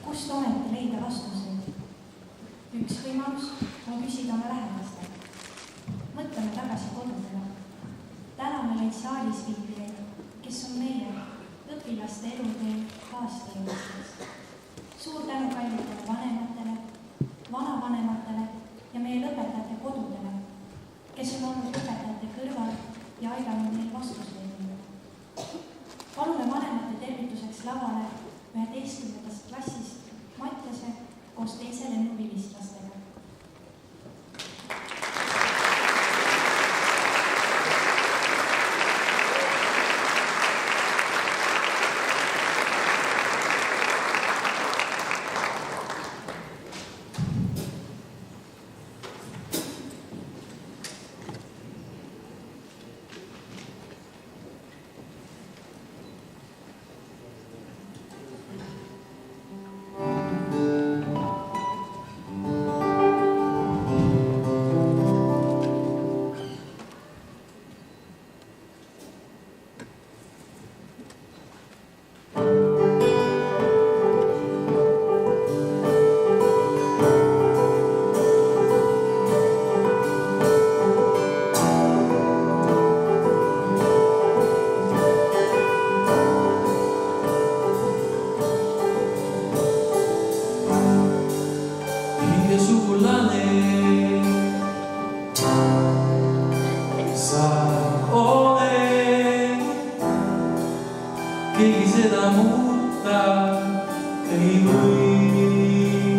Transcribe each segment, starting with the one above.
kust ometi leida vastuseid? Üks võimalus on küsida oma lähedastele. Mõtleme tagasi kodudele. Täname neid saalis viibijaid, kes on meie õpilaste eluteel kaastöölistes. Suur tänu kallitele vanematele, vanavanematele ja meie lõpetajate kodudele, kes on olnud õpetajate kõrval ja aidanud neil vastused leida. Palume vanemate tervituseks lavale 11. klassist Mattiase koos teise lennuvilistlastega. Keegi seda muuta ei või.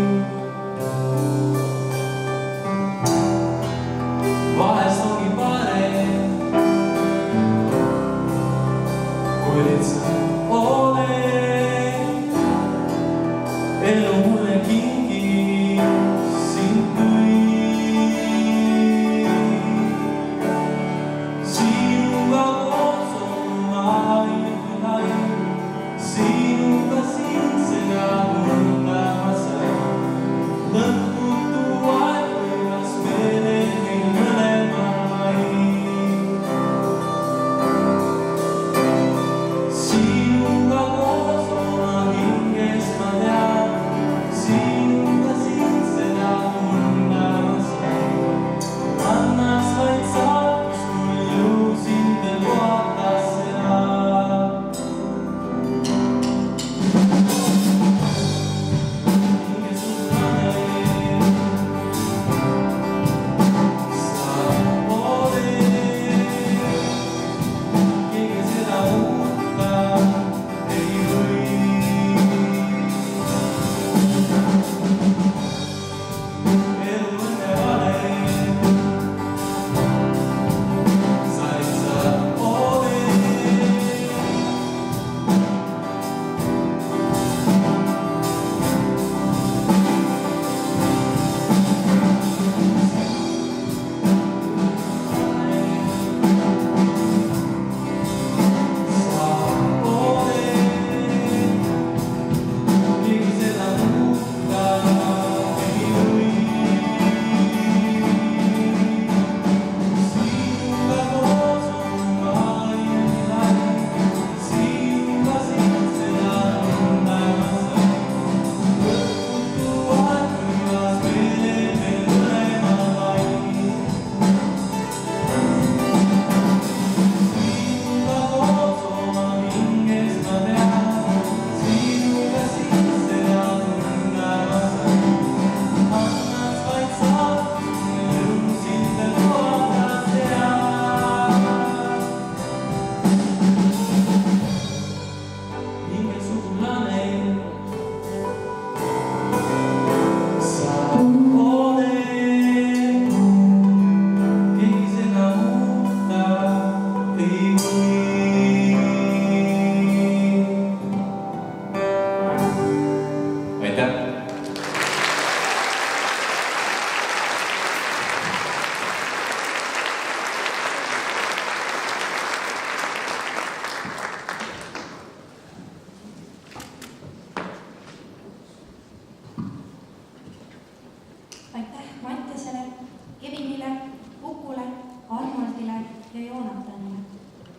Vahest ongi parem, kui lihtsalt oled elu